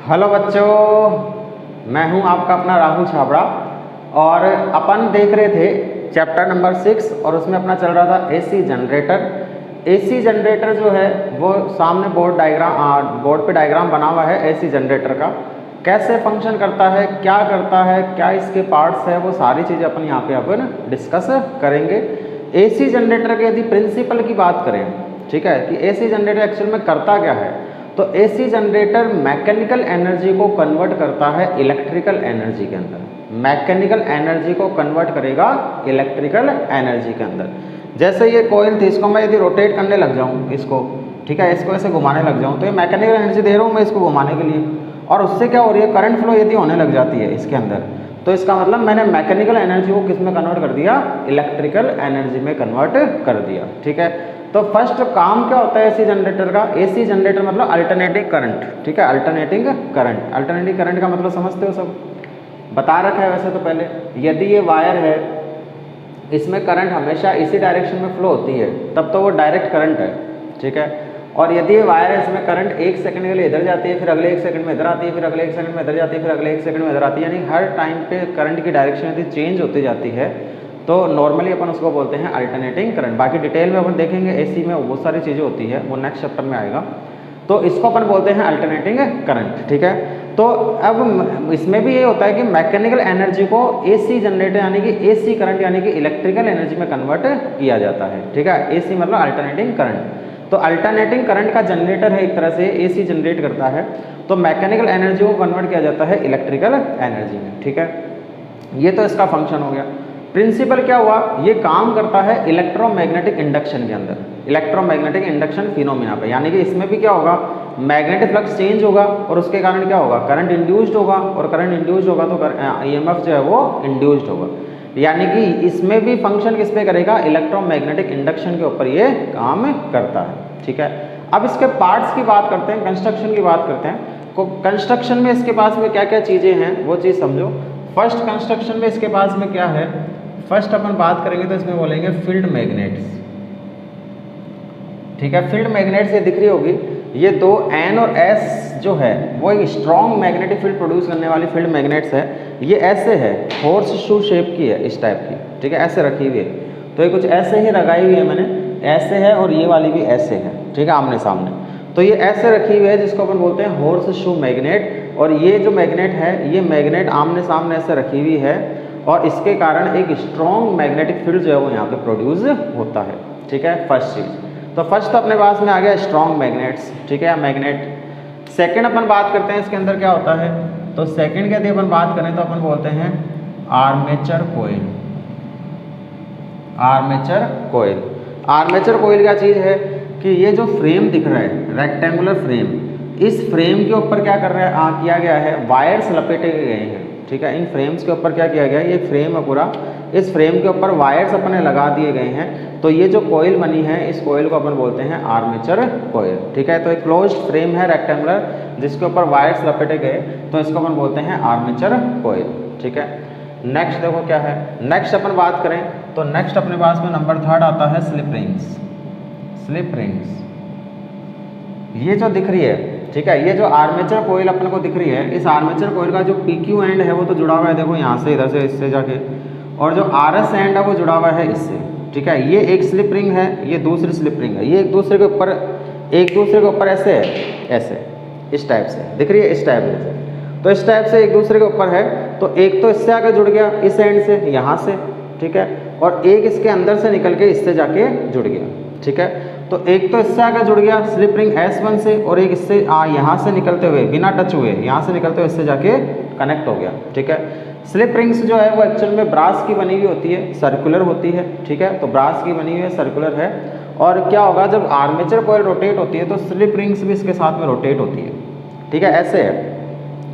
Hello बच्चों, मैं हूं आपका अपना राहुल छाबड़ा और अपन देख रहे थे चैप्टर नंबर 6 और उसमें अपना चल रहा था एसी जनरेटर। एसी जनरेटर जो है वो सामने बोर्ड पे डायग्राम बना हुआ है एसी जनरेटर का, कैसे फंक्शन करता है, क्या करता है, क्या इसके पार्ट्स है, वो सारी चीज़ें अपन यहाँ पे अपन डिस्कस करेंगे। एसी जनरेटर के यदि प्रिंसिपल की बात करें, ठीक है, कि एसी जनरेटर एक्चुअल में करता क्या है, तो एसी जनरेटर मैकेनिकल एनर्जी को कन्वर्ट करता है इलेक्ट्रिकल एनर्जी के अंदर। मैकेनिकल एनर्जी को कन्वर्ट करेगा इलेक्ट्रिकल एनर्जी के अंदर। जैसे ये कोयल थी, इसको मैं यदि रोटेट करने लग जाऊँ, इसको, ठीक है, इसको ऐसे घुमाने लग जाऊँ, तो ये मैकेनिकल एनर्जी दे रहा हूँ मैं इसको घुमाने के लिए, और उससे क्या हो रही है, करंट फ्लो यदि होने लग जाती है इसके अंदर, तो इसका मतलब मैंने मैकेनिकल एनर्जी को किस में कन्वर्ट कर दिया, इलेक्ट्रिकल एनर्जी में कन्वर्ट कर दिया। ठीक है, तो फर्स्ट काम क्या होता है एसी जनरेटर का? एसी जनरेटर मतलब अल्टरनेटिंग करंट। ठीक है, अल्टरनेटिंग करंट। अल्टरनेटिंग करंट का मतलब समझते हो सब, बता रखा है वैसे तो पहले। यदि ये वायर है, इसमें करंट हमेशा इसी डायरेक्शन में फ्लो होती है, तब तो वो डायरेक्ट करंट है। ठीक है, और यदि ये वायर है, इसमें करंट 1 सेकंड के लिए इधर जाती है, फिर अगले 1 सेकंड में इधर आती है, फिर अगले 1 सेकंड में इधर जाती है, फिर अगले 1 सेकंड में इधर आती है, यानी हर टाइम पे करंट की डायरेक्शन यदि चेंज होती जाती है, तो नॉर्मली अपन उसको बोलते हैं अल्टरनेटिंग करंट। बाकी डिटेल में अपन देखेंगे, एसी में बहुत सारी चीज़ें होती है, वो नेक्स्ट चैप्टर में आएगा। तो इसको अपन बोलते हैं अल्टरनेटिंग करंट। ठीक है, तो अब इसमें भी ये होता है कि मैकेनिकल एनर्जी को एसी जनरेटर यानी कि एसी करंट यानी कि इलेक्ट्रिकल एनर्जी में कन्वर्ट किया जाता है। ठीक है, एसी मतलब अल्टरनेटिंग करंट। तो अल्टरनेटिंग करंट का जनरेटर है एक तरह से, एसी जनरेट करता है, तो मैकेनिकल एनर्जी को कन्वर्ट किया जाता है इलेक्ट्रिकल एनर्जी में। ठीक है, ये तो इसका फंक्शन हो गया। प्रिंसिपल क्या हुआ, ये काम करता है इलेक्ट्रोमैग्नेटिक इंडक्शन के अंदर, इलेक्ट्रोमैग्नेटिक इंडक्शन फिनोमिना पे, यानी कि इसमें भी क्या होगा, मैग्नेटिक फ्लक्स चेंज होगा और उसके कारण क्या होगा, करंट इंड्यूस्ड होगा, और करंट इंड्यूस्ड होगा तो ईएमएफ जो है वो इंड्यूस्ड होगा। यानी कि इसमें भी फंक्शन किस पे करेगा, इलेक्ट्रोमैग्नेटिक इंडक्शन के ऊपर ये काम करता है। ठीक है, अब इसके पार्ट्स की बात करते हैं, कंस्ट्रक्शन की बात करते हैं। कंस्ट्रक्शन में इसके पास में क्या क्या चीज़ें हैं वो चीज़ समझो। फर्स्ट कंस्ट्रक्शन में इसके पास में क्या है, फर्स्ट अपन बात करेंगे तो इसमें बोलेंगे फील्ड मैग्नेट्स। ठीक है, फील्ड मैग्नेट्स ये दिख रही होगी, ये दो N और S जो है वो एक स्ट्रॉन्ग मैग्नेटिक फील्ड प्रोड्यूस करने वाली फील्ड मैग्नेट्स है। ये ऐसे है, हॉर्स शू शेप की है, इस टाइप की। ठीक है, ऐसे रखी हुई है, तो ये कुछ ऐसे ही लगाई हुई है मैंने, ऐसे है, और ये वाली भी ऐसे है। ठीक है, आमने सामने, तो ये ऐसे रखी हुई है जिसको अपन बोलते हैं हॉर्स शू मैग्नेट। और ये जो मैग्नेट है, ये मैग्नेट आमने सामने ऐसे रखी हुई है, और इसके कारण एक स्ट्रॉन्ग मैग्नेटिक फील्ड जो है वो यहाँ पे प्रोड्यूस होता है। ठीक है, फर्स्ट चीज़। तो फर्स्ट अपने पास में आ गया स्ट्रॉन्ग मैग्नेट्स। ठीक है, मैग्नेट। सेकंड अपन बात करते हैं इसके अंदर क्या होता है, तो सेकंड की यदि अपन बात करें तो अपन बोलते हैं आर्मेचर कोयल। आर्मेचर कोयल। आर्मेचर कोयल क्या चीज़ है कि ये जो फ्रेम दिख रहा है, रेक्टेंगुलर फ्रेम, इस फ्रेम के ऊपर क्या कर रहा है, किया गया है, वायर्स लपेटे गए हैं। ठीक है, इन फ्रेम्स के ऊपर क्या किया गया है, ये फ्रेम है पूरा, इस फ्रेम के ऊपर वायर्स अपने लगा दिए गए हैं। तो ये जो कोयल बनी है, इस कोयल को अपन बोलते हैं आर्मेचर कोयल। ठीक है, तो एक क्लोज्ड फ्रेम है रेक्टेंगुलर जिसके ऊपर वायर्स लपेटे गए, तो इसको अपन बोलते हैं आर्मेचर कोयल। ठीक है, नेक्स्ट देखो क्या है, नेक्स्ट अपन बात करें तो नेक्स्ट अपने पास में नंबर 3 आता है स्लिप रिंग्स। स्लिप रिंग्स ये जो दिख रही है, ठीक है, ये जो आर्मेचर कोयल अपन को दिख रही है, इस आर्मेचर कोयल का जो PQ एंड है वो तो जुड़ा हुआ है, देखो यहाँ से, इधर से, इससे जाके, और जो RS एंड है वो जुड़ा हुआ है इससे। ठीक है, ये एक स्लिप रिंग है, ये दूसरी स्लिप रिंग है, ये एक दूसरे के ऊपर ऐसे है, ऐसे इस टाइप से दिख रही है, इस टाइप से, तो इस टाइप से एक दूसरे के ऊपर है। तो एक तो इससे आगे जुड़ गया इस एंड से, यहाँ से, ठीक है, और एक इसके अंदर से निकल के इससे जाके जुड़ गया। ठीक है, तो एक तो इससे आगे जुड़ गया स्लिप रिंग S1 से, और एक इससे यहाँ से निकलते हुए, बिना टच हुए, यहाँ से निकलते हुए इससे जाके कनेक्ट हो गया। ठीक है, स्लिप रिंग्स जो है वो एक्चुअल में ब्रास की बनी हुई होती है, सर्कुलर होती है। ठीक है, तो ब्रास की बनी हुई है, सर्कुलर है, और क्या होगा, जब आर्मेचर कोयल रोटेट होती है तो स्लिप रिंग्स भी इसके साथ में रोटेट होती है। ठीक है, ऐसे है,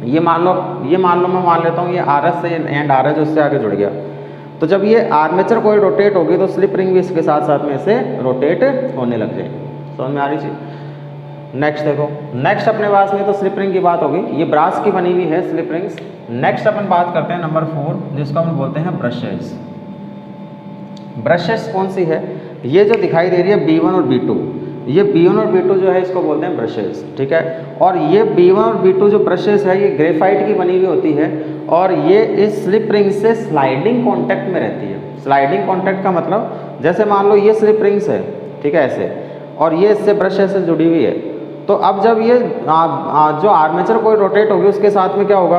ये मान लो मैं मान लेता हूँ ये RS से एंड RS उससे आगे जुड़ गया, तो जब ये आर्मेचर कोयल रोटेट होगी तो स्लिप रिंग भी इसके साथ साथ में से रोटेट होने लग जाएगी। समझ में आ रही चीज? नेक्स्ट देखो, नेक्स्ट अपने पास में तो स्लिप रिंग की बात होगी, ये ब्रास की बनी हुई है स्लिप रिंग्स। नेक्स्ट अपन बात करते हैं नंबर 4, जिसको हम बोलते हैं ब्रशेस। ब्रशेस कौन सी है, ये जो दिखाई दे रही है B1 और B2, ये B1 और B2 जो है इसको बोलते हैं ब्रशेस, ठीक है। और ये B1 और B2 जो ब्रशेस है ये ग्रेफाइट की बनी हुई होती है और ये इस स्लिप रिंग से स्लाइडिंग कॉन्टैक्ट में रहती है। स्लाइडिंग कॉन्टैक्ट का मतलब जैसे मान लो ये स्लिप रिंग्स है, ठीक है, ऐसे, और ये इससे ब्रशेस से जुड़ी हुई है। तो अब जब ये जो आर्मेचर कोई रोटेट होगी उसके साथ में क्या होगा,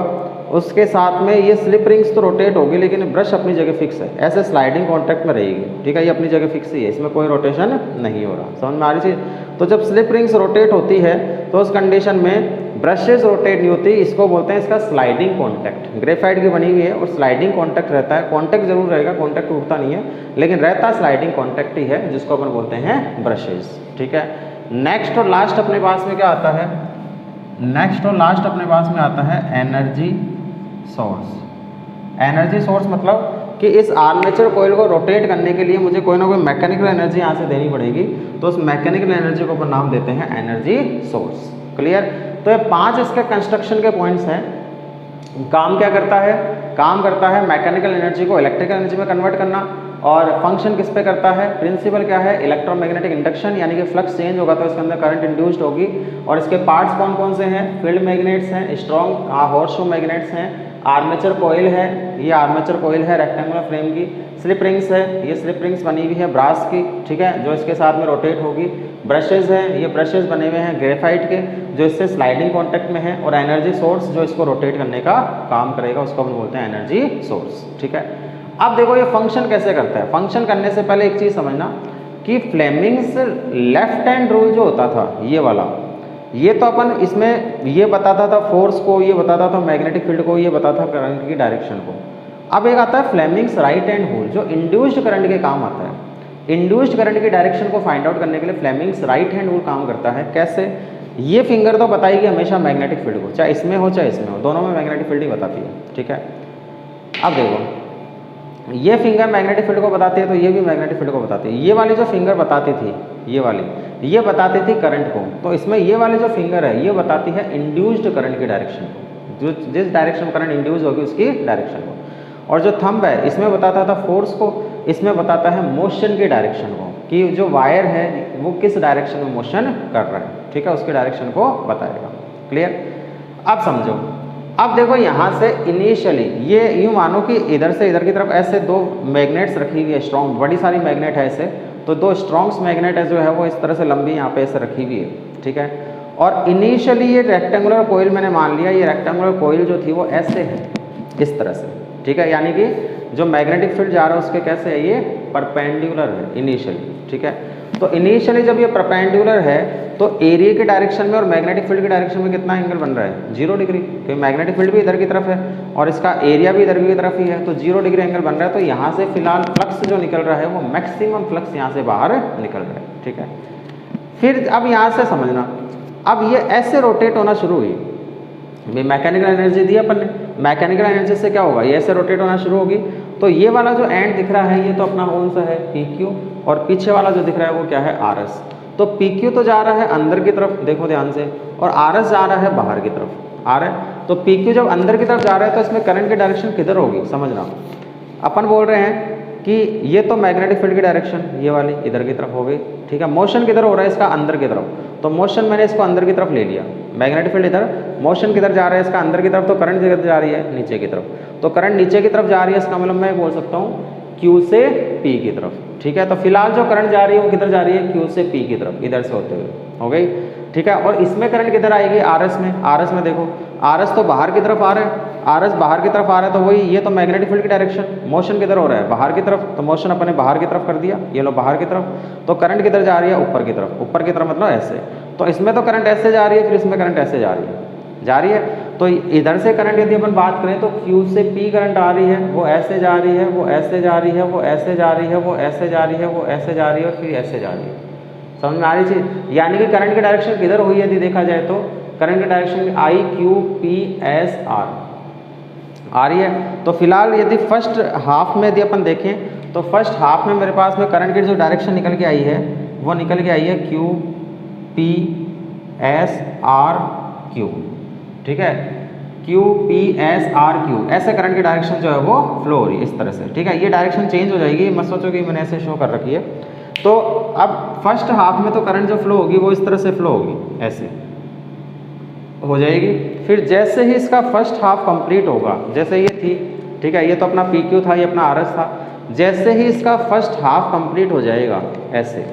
उसके साथ में ये स्लिप रिंग्स तो रोटेट होगी लेकिन ब्रश अपनी जगह फिक्स है, ऐसे स्लाइडिंग कॉन्टैक्ट में रहेगी, ठीक है। ये अपनी जगह फिक्स ही है, इसमें कोई रोटेशन नहीं हो रहा, समझ में आ रही चीज़। तो जब स्लिप रिंग्स रोटेट होती है तो उस कंडीशन में ब्रशेस रोटेट नहीं होती, इसको बोलते हैं इसका स्लाइडिंग कॉन्टैक्ट। ग्रेफाइट की बनी हुई है और स्लाइडिंग कॉन्टैक्ट रहता है, कॉन्टैक्ट जरूर रहेगा, कॉन्टैक्ट टूटता नहीं है लेकिन रहता स्लाइडिंग कॉन्टैक्ट ही है, जिसको अपन बोलते हैं ब्रशेस, ठीक है। नेक्स्ट और लास्ट अपने पास में क्या आता है, नेक्स्ट और लास्ट अपने पास में आता है एनर्जी सोर्स। एनर्जी सोर्स मतलब कि इस आर्मेचर कॉइल को रोटेट करने के लिए मुझे कोई ना कोई मैकेनिकल एनर्जी यहाँ से देनी पड़ेगी, तो उस मैकेनिकल एनर्जी को अपन नाम देते हैं एनर्जी सोर्स। क्लियर। तो ये 5 इसके कंस्ट्रक्शन के पॉइंट्स हैं। काम क्या करता है, काम करता है मैकेनिकल एनर्जी को इलेक्ट्रिकल एनर्जी में कन्वर्ट करना। और फंक्शन किस पे करता है, प्रिंसिपल क्या है, इलेक्ट्रोमैग्नेटिक इंडक्शन, यानी कि फ्लक्स चेंज होगा तो इसके अंदर करंट इंड्यूस्ड होगी। और इसके पार्ट्स कौन कौन से हैं, फील्ड मैग्नेट्स हैं, स्ट्रॉन्ग हॉर्सशू मैग्नेट्स हैं, आर्मेचर कॉइल है, ये आर्मेचर कॉइल है रेक्टेंगुलर फ्रेम की, स्लिप रिंग्स है, ये स्लिप रिंग्स बनी हुई है ब्रास की, ठीक है, जो इसके साथ में रोटेट होगी। ब्रशेज है, ये ब्रशेज बने हुए हैं ग्रेफाइट के जो इससे स्लाइडिंग कॉन्टैक्ट में है। और एनर्जी सोर्स जो इसको रोटेट करने का काम करेगा उसको हम बोलते हैं एनर्जी सोर्स, ठीक है। अब देखो ये फंक्शन कैसे करता है। फंक्शन करने से पहले एक चीज़ समझना कि फ्लेमिंग्स लेफ्ट हैंड रूल जो होता था ये वाला, ये तो अपन इसमें ये बताता था फोर्स को, ये बताता था मैग्नेटिक फील्ड को, ये बताता था करंट की डायरेक्शन को। अब एक आता है फ्लेमिंग्स राइट हैंड रूल जो इंड्यूस्ड करंट के काम आता है। इंड्यूस्ड करंट की डायरेक्शन को फाइंड आउट करने के लिए फ्लेमिंग्स राइट हैंड रूल काम करता है। कैसे, ये फिंगर तो बताएगी हमेशा मैग्नेटिक फील्ड को, चाहे इसमें हो चाहे इसमें हो, दोनों में मैग्नेटिक फील्ड ही बताती है, ठीक है। अब देखो ये फिंगर मैग्नेटिक फील्ड को बताती है तो ये भी मैग्नेटिक फील्ड को बताती है। ये वाली जो फिंगर बताती थी, ये वाली, ये बताती थी करंट को, तो इसमें ये वाली जो फिंगर है ये बताती है इंड्यूस्ड करंट की डायरेक्शन को, जो जिस डायरेक्शन में करंट इंड्यूस होगी उसकी डायरेक्शन को। और जो थंब है इसमें बताता था फोर्स को, इसमें बताता है मोशन की डायरेक्शन को, कि जो वायर है वो किस डायरेक्शन में मोशन कर रहा है, ठीक है, उसकी डायरेक्शन को बताएगा। क्लियर। अब समझो, अब देखो यहाँ से इनिशियली ये यूँ मानो कि इधर से इधर की तरफ ऐसे 2 मैग्नेट्स रखी हुई है, स्ट्रॉन्ग, बड़ी सारी मैग्नेट है ऐसे, तो 2 स्ट्रॉन्ग्स मैग्नेट है जो है वो इस तरह से लंबी यहाँ पे ऐसे रखी हुई है, ठीक है। और इनिशियली ये रेक्टेंगुलर कोइल मैंने मान लिया, ये रेक्टेंगुलर कोइल जो थी वो ऐसे है, इस तरह से, ठीक है, यानी कि जो मैग्नेटिक फील्ड जा रहा है उसके कैसे है, ये परपेंडिकुलर है इनिशियली, ठीक है। तो इनिशियली जब ये परपेंडिकुलर है तो एरिया के डायरेक्शन में और मैग्नेटिक फील्ड के डायरेक्शन में कितना एंगल बन रहा है, 0 डिग्री, क्योंकि मैग्नेटिक फील्ड भी इधर की तरफ है और इसका एरिया भी इधर की तरफ ही है, तो 0 डिग्री एंगल बन रहा है। तो यहाँ से फिलहाल फ्लक्स जो निकल रहा है वो मैक्सिमम फ्लक्स यहाँ से बाहर निकल रहा है, ठीक है। फिर अब यहाँ से समझना, अब ये ऐसे रोटेट होना शुरू हुई, मैकेनिकल एनर्जी दी अपन ने, मैकेनिकल एनर्जी से क्या होगा, ये ऐसे रोटेट होना शुरू होगी। तो ये वाला जो एंड दिख रहा है ये तो अपना कौन सा है, PQ, और पीछे वाला जो दिख रहा है वो क्या है, RS। तो PQ तो जा रहा है अंदर की तरफ, देखो ध्यान से, और RS जा रहा है बाहर की तरफ, आ रहा है। तो PQ जब अंदर की तरफ जा रहा है तो इसमें करंट की डायरेक्शन किधर होगी, समझना। अपन बोल रहे हैं कि ये तो मैग्नेटिक फील्ड की डायरेक्शन ये वाली इधर की तरफ हो गई, ठीक है। मोशन किधर हो रहा है इसका, अंदर की तरफ, तो मोशन मैंने इसको अंदर की तरफ ले लिया, मैग्नेटिक फील्ड इधर, मोशन किधर जा रहा है इसका, अंदर की तरफ, तो करंट किधर जा रही है, नीचे की तरफ। तो करंट नीचे की तरफ जा रही है, इसका मतलब मैं बोल सकता हूँ Q से P की तरफ, ठीक है। तो फिलहाल जो करंट जा रही है वो किधर जा रही है, Q से P की तरफ, इधर से होते हुए, हो गई, ठीक है। और इसमें करंट किधर आएगी, RS में, RS में देखो, RS तो बाहर की तरफ आ रहा है, RS बाहर की तरफ आ रहा है, तो वही ये तो मैग्नेटिक फील्ड की डायरेक्शन, मोशन किधर हो रहा है, बाहर की तरफ, तो मोशन अपने बाहर की तरफ कर दिया, ये लो बाहर की तरफ। तो करंट किधर जा रही है, ऊपर की तरफ, ऊपर की तरफ मतलब ऐसे, तो इसमें तो करंट ऐसे जा रही है, फिर इसमें करंट ऐसे जा रही है। तो इधर से करंट यदि अपन बात करें तो Q से P करंट आ रही है, वो ऐसे जा रही है, वो ऐसे जा रही है, वो ऐसे जा रही है, वो ऐसे जा रही है, वो ऐसे जा रही है, और फिर ऐसे जा रही है। समझ में आ रही चीज, यानी कि करंट की डायरेक्शन किधर हुई यदि देखा जाए तो करंट की डायरेक्शन IQPSR आ रही है। तो फिलहाल यदि फर्स्ट हाफ में यदि अपन देखें तो फर्स्ट हाफ में मेरे पास में करंट की जो डायरेक्शन निकल के आई है वो निकल के आई है QPSRQ, ठीक है, QPSRQ, ऐसे करंट की डायरेक्शन जो है वो फ्लो हो रही है इस तरह से, ठीक है। ये डायरेक्शन चेंज हो जाएगी, मत सोचो कि मैंने ऐसे शो कर रखी है, तो अब फर्स्ट हाफ में तो करंट जो फ्लो होगी वो इस तरह से फ्लो होगी, ऐसे हो जाएगी। फिर जैसे ही इसका फर्स्ट हाफ कंप्लीट होगा, जैसे ये थी, ठीक है, ये तो अपना पी क्यू था, ये अपना आर एस था, जैसे ही इसका फर्स्ट हाफ कंप्लीट हो जाएगा, ऐसे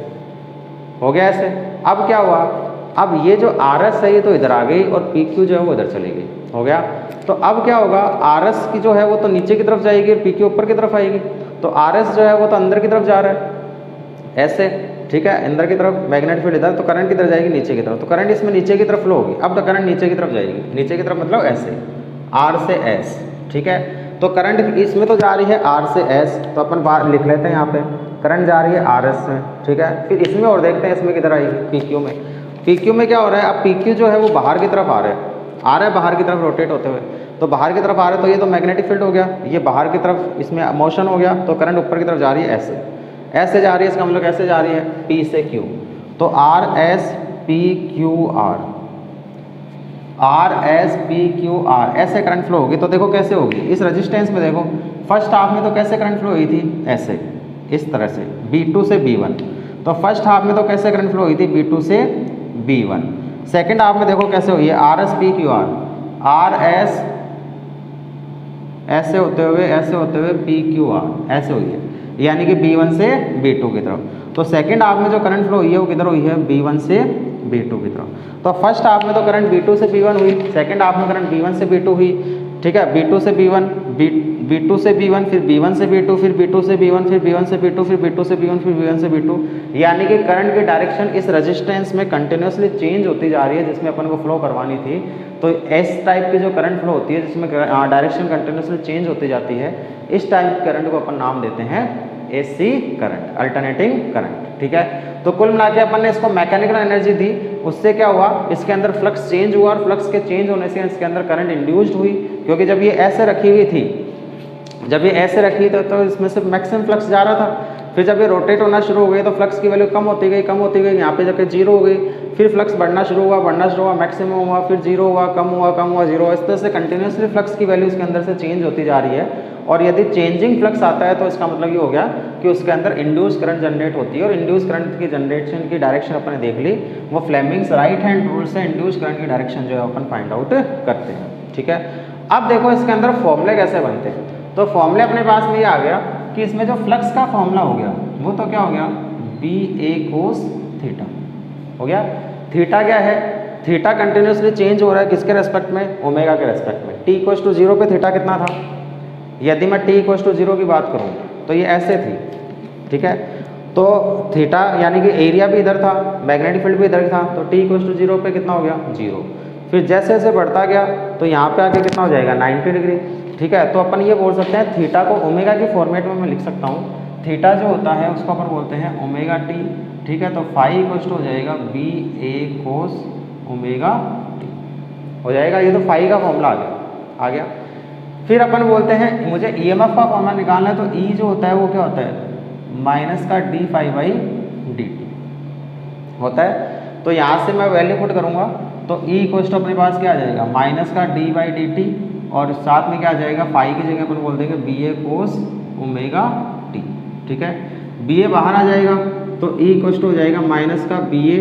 हो गया ऐसे। अब क्या हुआ, अब ये जो आर एस है ये तो इधर आ गई और पी क्यू जो है वो इधर चली गई, हो गया। तो अब क्या होगा, आर एस की जो है वो तो नीचे की तरफ जाएगी और पी क्यू ऊपर की तरफ आएगी। तो आर एस जो है वो तो अंदर की तरफ जा रहा है, ऐसे, ठीक है, अंदर की तरफ मैग्नेटिक फील्ड इधर, तो करंट किधर जाएगी, नीचे की तरफ। तो करंट इसमें नीचे की तरफ फ्लो होगी। अब तो करंट नीचे की तरफ जाएगी, नीचे की तरफ मतलब ऐसे, आर से एस, ठीक है। तो करंट इसमें तो जा रही है आर से एस, तो अपन बाहर लिख लेते हैं यहाँ पे, करंट जा रही है आर एस से, ठीक है। फिर इसमें और देखते हैं इसमें किधर आएगी, पी क्यू में। पी क्यू में क्या हो रहा है, अब पी क्यू जो है वो बाहर की तरफ आ रहा है बाहर की तरफ रोटेट होते हुए। तो बाहर की तरफ आ रहा है तो ये तो मैग्नेटिक फील्ड हो गया, ये बाहर की तरफ इसमें मोशन हो गया, तो करंट ऊपर की तरफ जा रही है ऐसे, ऐसे जा रही है, इसका मतलब ऐसे जा रही है, पी से क्यू। तो R S P Q R, R S P Q R, ऐसे करंट फ्लो होगी। तो देखो कैसे होगी, इस रेजिस्टेंस में देखो फर्स्ट हाफ में तो कैसे करंट फ्लो हुई थी, ऐसे, इस तरह से B2 से B1। तो फर्स्ट हाफ में तो कैसे करंट फ्लो हुई थी, B2 से B1। सेकेंड हाफ में देखो कैसे हुई है, R S P Q R, R S ऐसे होते हुए पी क्यू आर, ऐसे हुई है, यानी कि B1 से B2 की तरफ। तो सेकंड हाफ में जो करंट फ्लो हुई है वो किधर हुई है, B1 से B2 की तरफ। तो फर्स्ट हाफ में तो करंट B2 से B1 हुई, सेकंड हाफ में करंट B1 से B2 हुई, ठीक है। B2 से B1, B2 से B1, फिर B1 से B2, फिर B2 से B1, फिर B1 से B2, फिर B2 से B1, फिर B1 से B2, यानी कि करंट की डायरेक्शन इस रेजिस्टेंस में कंटिन्यूसली चेंज होती जा रही है, जिसमें अपन को फ्लो करवानी थी। तो इस टाइप की जो करंट फ्लो होती है जिसमें डायरेक्शन कंटिन्यूसली चेंज होती जाती है, इस टाइप की करंट को अपन नाम देते हैं AC करंट, अल्टरनेटिंग करंट, ठीक है। तो कुल मिला के अपन ने इसको मैकेनिकल एनर्जी दी, उससे क्या हुआ, इसके अंदर फ्लक्स चेंज हुआ और फ्लक्स के चेंज होने से इसके अंदर करंट इंड्यूस्ड हुई, क्योंकि जब ये ऐसे रखी हुई थी, जब ये ऐसे रखी तो इसमें से मैक्सिमम फ्लक्स जा रहा था। फिर जब ये रोटेट होना शुरू हो गई तो फ्लक्स की वैल्यू कम होती गई, यहाँ पे जाके जीरो हो गई, फिर फ्लक्स बढ़ना शुरू हुआ, मैक्सिमम हुआ, फिर जीरो हुआ, कम हुआ, जीरो। इस तरह से कंटिन्यूसली फ्लक्स की वैल्यू इसके अंदर से चेंज होती जा रही है। और यदि चेंजिंग फ्लक्स आता है तो इसका मतलब ये हो गया कि उसके अंदर इंड्यूस करंट जनरेट होती है। और इंड्यूस करंट की जनरेशन की डायरेक्शन अपन ने देख ली, वो फ्लेमिंग्स राइट हैंड रूल से इंड्यूस करंट की डायरेक्शन जो है अपन फाइंड आउट करते हैं, ठीक है। अब देखो इसके अंदर फॉर्मूले कैसे बनते हैं। तो फॉर्मूले अपने पास में ये आ गया कि इसमें जो फ्लक्स का फॉर्मूला हो गया वो तो क्या हो गया, BA cos थीटा हो गया। थीटा क्या है, थीटा कंटिन्यूसली चेंज हो रहा है किसके रेस्पेक्ट में, ओमेगा के रेस्पेक्ट में। t=0 पे थीटा कितना था, यदि मैं t=0 की बात करूँ तो ये ऐसे थी, ठीक है। तो थीटा यानी कि एरिया भी इधर था, मैग्नेटिक फील्ड भी इधर था, तो t=0 पे कितना हो गया, 0। फिर जैसे जैसे बढ़ता गया तो यहाँ पे आके कितना हो जाएगा, 90 डिग्री, ठीक है। तो अपन ये बोल सकते हैं थीटा को ओमेगा की फॉर्मेट में मैं लिख सकता हूँ। थीटा जो होता है उसको अपन बोलते हैं ओमेगा t, ठीक है। तो फाई हो जाएगा BA cos ओमेगा t हो जाएगा। ये तो फाई का फॉर्मूला आ गया। फिर अपन बोलते हैं मुझे EMF का फॉर्मूला निकालना है, तो E जो होता है वो क्या होता है, माइनस का d फाई बाई dt होता है। तो यहाँ से मैं वैल्यू पुट करूँगा तो E इक्वल अपने पास क्या आ जाएगा, माइनस का d बाई dt, और साथ में क्या आ जाएगा, फाई की जगह अपन बोल देंगे BA cos ओमेगा t, ठीक है। BA बाहर आ जाएगा तो E इक्वल हो जाएगा माइनस का BA,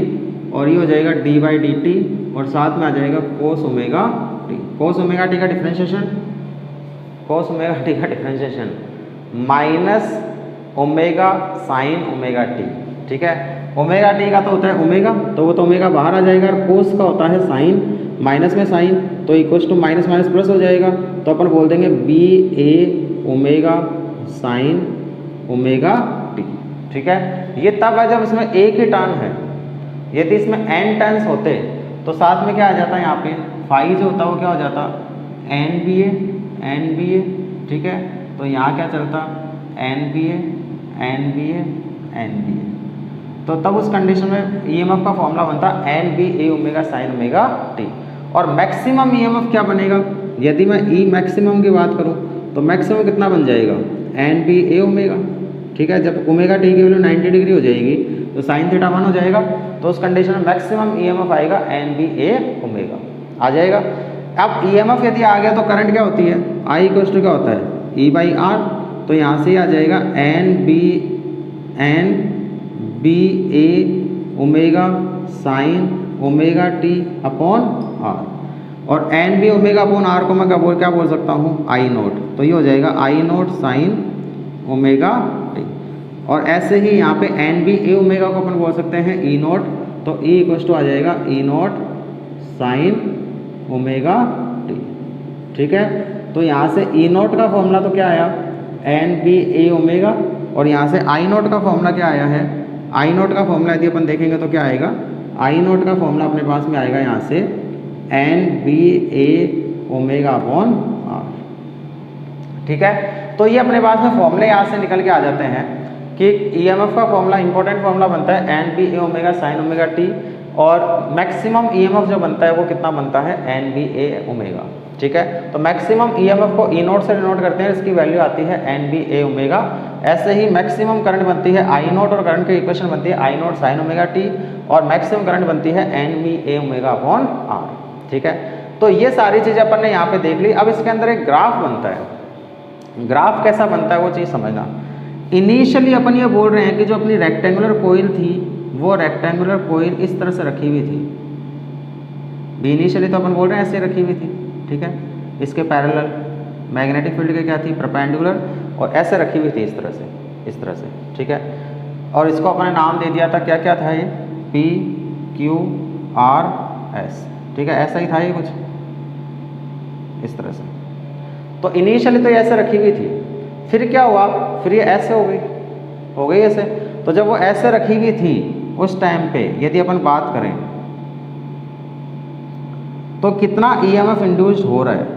और ये हो जाएगा d बाई dt, और साथ में आ जाएगा cos omega t। cos omega t का डिफ्रेंशिएशन, cos ओमेगा t का differentiation minus omega sine omega t, ठीक है। ओमेगा t का तो होता है ओमेगा, तो वो तो ओमेगा बाहर आ जाएगा, और कोस का होता है साइन, माइनस में साइन, तो equal to minus minus plus हो जाएगा। तो अपन बोल देंगे BA omega sine omega t, ठीक है। ये तब है जब इसमें एक ही टर्न है, यदि इसमें n टर्न्स होते तो साथ में क्या आ जाता है, यहाँ पे फाई जो होता है वो क्या हो जाता, NBA, ठीक है। तो यहाँ क्या चलता, NBA, तो तब उस कंडीशन में EMF का फॉर्मूला बनता NBA omega sine omega t। और मैक्सिमम EMF क्या बनेगा, यदि मैं E मैक्सिमम की बात करूं तो मैक्सिमम कितना बन जाएगा, NBA ओमेगा, ठीक है। जब ओमेगा t की वैल्यू 90 डिग्री हो जाएगी तो साइन थीटा 1 हो जाएगा, तो उस कंडीशन में मैक्सिमम EMF आएगा NBA ओमेगा आ जाएगा। अब EMF यदि आ गया तो करंट क्या होती है, I इक्वल टू क्या होता है, E बाई R, तो यहाँ से आ जाएगा B A omega sine omega T upon R, और N B omega upon R को मैं क्या बोल सकता हूँ, आई नोट। तो ये हो जाएगा आई नोट साइन ओमेगा टी। और ऐसे ही यहाँ पे एन बी ए ओमेगा को अपन बोल सकते हैं ई नोट, तो ई इक्वल टू आ जाएगा ई नोट साइन ओमेगा टी। ठीक है, तो यहाँ से ई नोट का फॉर्मूला तो क्या आया, एन बी ए ओमेगा, और यहाँ से आई नोट का फॉर्मूला क्या आया है, आई नोट का फॉर्मूला यदि अपन देखेंगे तो क्या आएगा, आई नोट का फॉर्मूला अपने पास में आएगा यहाँ से N B A omega upon R. ठीक है, तो ये अपने पास में फॉर्मूले यहाँ से निकल के आ जाते हैं कि ईएमएफ का फॉर्मूला इंपॉर्टेंट फॉर्मूला बनता है N B A omega sine omega T, और मैक्सिमम ईएमएफ जो बनता है वो कितना बनता है, एन बी ए ओमेगा। ठीक है, तो मैक्सिमम ईएमएफ को ई नोट से डिनोट करते हैं, इसकी वैल्यू आती है एन बी ए ओमेगा। ऐसे ही मैक्सिमम करंट बनती है आई नोट, और करंट की इक्वेशन बनती है I naught sine omega T, और मैक्सिमम करंट बनती है N B A omega upon R. ठीक है, तो ये सारी चीज़ें अपन ने यहाँ पे देख ली। अब इसके अंदर एक ग्राफ बनता है, ग्राफ कैसा बनता है वो चीज़ समझना। इनिशियली अपन ये बोल रहे हैं कि जो अपनी रेक्टेंगुलर कोइल थी वो रेक्टेंगुलर कोइल इस तरह से रखी हुई थी। इनिशियली तो अपन बोल रहे हैं ऐसे रखी हुई थी। ठीक है, इसके पैरेलल मैग्नेटिक फील्ड के क्या थी, परपेंडिकुलर, और ऐसे रखी हुई थी इस तरह से, इस तरह से। ठीक है, और इसको अपन ने नाम दे दिया था, क्या क्या था ये, पी क्यू आर एस। ठीक है, ऐसा ही था ये कुछ इस तरह से। तो इनिशियली तो ये ऐसे रखी हुई थी, फिर क्या हुआ, फिर ये ऐसे हो गई ऐसे। तो जब वो ऐसे रखी हुई थी उस टाइम पे यदि अपन बात करें तो कितना ईएमएफ इंड्यूस्ड हो रहा है,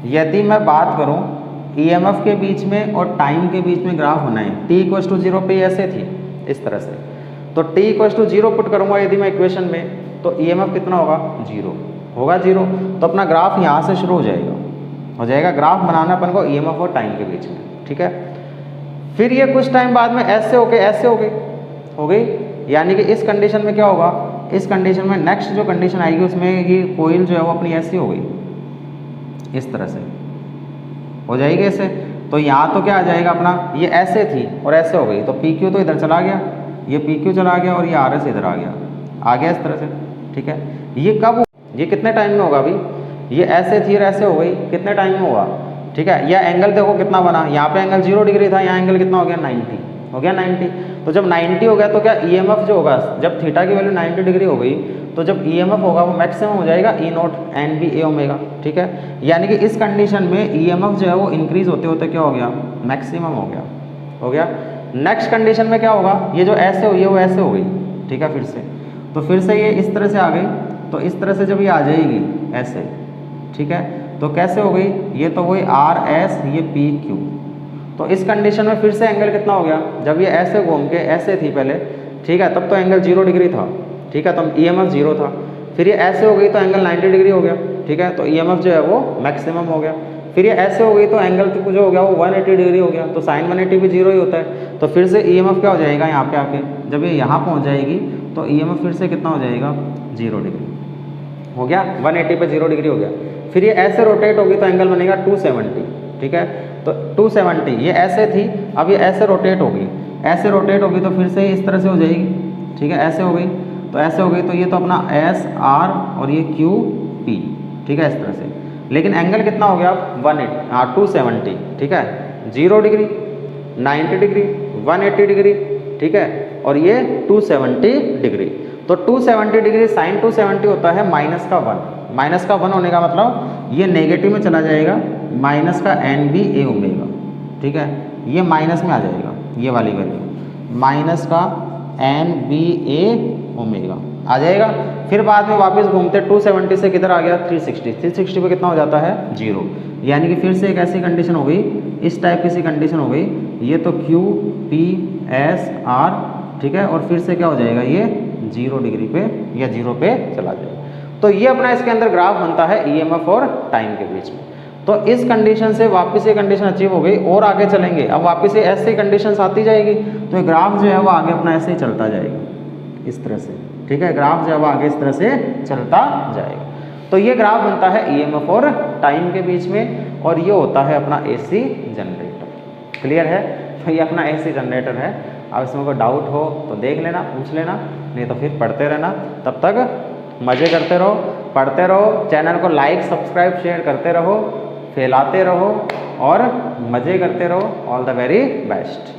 यदि मैं बात करूं ईएमएफ के बीच में और टाइम के बीच में ग्राफ बनाएं, t इक्वल टू 0 पे ऐसे थी इस तरह से, तो t इक्वल टू 0 पुट करूंगा यदि मैं इक्वेशन में, तो ईएमएफ कितना होगा, 0 होगा, 0। तो अपना ग्राफ यहाँ से शुरू हो जाएगा ग्राफ बनाना अपन को ईएमएफ और टाइम के बीच में। ठीक है, फिर ये कुछ टाइम बाद में ऐसे हो गई, यानी कि इस कंडीशन में क्या होगा, इस कंडीशन में नेक्स्ट जो कंडीशन आएगी उसमें ये कोइल जो है वो अपनी ऐसी हो गई, इस तरह से हो जाएगी ऐसे। तो यहाँ तो क्या आ जाएगा अपना, ये ऐसे थी और ऐसे हो गई, तो पी क्यू तो इधर चला गया, ये पी क्यू चला गया, और ये आर एस इधर आ गया इस तरह से। ठीक है, ये कब, ये कितने टाइम में होगा अभी, ये ऐसे थी और ऐसे हो गई, कितने टाइम में होगा। ठीक है, यह एंगल देखो कितना बना, यहाँ पे एंगल 0 डिग्री था, यहाँ एंगल कितना हो गया, 90 हो गया, 90। तो जब 90 हो गया तो क्या ईएमएफ जो होगा, जब थीटा की वैल्यू 90 डिग्री हो गई तो जब ईएमएफ होगा वो मैक्सिमम हो जाएगा ई note N B A omega. ठीक है, यानी कि इस कंडीशन में ईएमएफ जो है वो इंक्रीज होते होते क्या हो गया, मैक्सिमम हो गया। नेक्स्ट कंडीशन में क्या होगा, ये जो ऐसे हुई है वो ऐसे हो गई। ठीक है, फिर से ये इस तरह से आ गई, तो इस तरह से जब ये आ जाएगी ऐसे, ठीक है, तो कैसे हो गई, ये तो वही आर एस, ये पी क्यू। तो इस कंडीशन में फिर से एंगल कितना हो गया, जब ये ऐसे घूम के ऐसे थी पहले, ठीक है, तब तो एंगल 0 डिग्री था। ठीक है, तो ईएमएफ 0 था, फिर ये ऐसे हो गई तो एंगल 90 डिग्री हो गया। ठीक है, तो ईएमएफ जो है वो मैक्सिमम हो गया। फिर ये ऐसे हो गई तो एंगल जो हो गया वो 180 डिग्री हो गया, तो साइन 180 भी 0 ही होता है। तो फिर से ईएमएफ क्या हो जाएगा, यहाँ पे आके जब ये यहाँ पहुँच जाएगी तो ईएमएफ फिर से कितना हो जाएगा, 0 डिग्री हो गया, 180 पे 0 डिग्री हो गया। फिर ये ऐसे रोटेट होगी तो एंगल बनेगा 270। ठीक है, तो 270 ये ऐसे थी, अब ये ऐसे रोटेट होगी, तो फिर से इस तरह से हो जाएगी। ठीक है, ऐसे हो गई, तो ऐसे हो गई, तो ये तो अपना एस आर और ये क्यू पी। ठीक है, इस तरह से, लेकिन एंगल कितना हो गया, 270। ठीक है, 0 डिग्री, 90 डिग्री, 180 डिग्री। ठीक है, और ये 270 डिग्री। तो 270 डिग्री साइन 270 होता है माइनस का 1 होने का मतलब ये नेगेटिव में चला जाएगा, माइनस का एन बी ए ओमेगा। ठीक है, ये माइनस में आ जाएगा, ये वाली वैल्यू माइनस का एन बी ए ओमेगा आ जाएगा। फिर बाद में वापस घूमते 270 से किधर आ गया, 360 पे कितना हो जाता है, 0। यानी कि फिर से एक ऐसी कंडीशन हो गई, इस टाइप की सी कंडीशन हो गई, ये तो क्यू पी एस आर। ठीक है, और फिर से क्या हो जाएगा, ये 0 डिग्री पे या 0 पे चला जाएगा। तो ये अपना इसके अंदर ग्राफ बनता है ईएमएफ और टाइम के बीच में। तो इस कंडीशन से वापस ये कंडीशन अचीव हो गई, और आगे चलेंगे, अब वापस ये ऐसे कंडीशंस आती जाएगी, तो ये ग्राफ जो है वो आगे अपना ऐसे ही चलता जाएगा इस तरह से। ठीक है, ग्राफ जो है वो आगे इस तरह से चलता जाएगा। तो ये ग्राफ बनता है ईएमएफ और टाइम के बीच में, और ये होता है अपना एसी जनरेटर। क्लियर है, तो ये अपना एसी जनरेटर है। अब इसमें कोई डाउट हो तो देख लेना, पूछ लेना, नहीं तो फिर पढ़ते रहना। तब तक मज़े करते रहो, पढ़ते रहो, चैनल को लाइक सब्सक्राइब शेयर करते रहो, फैलाते रहो और मज़े करते रहो। All the very best.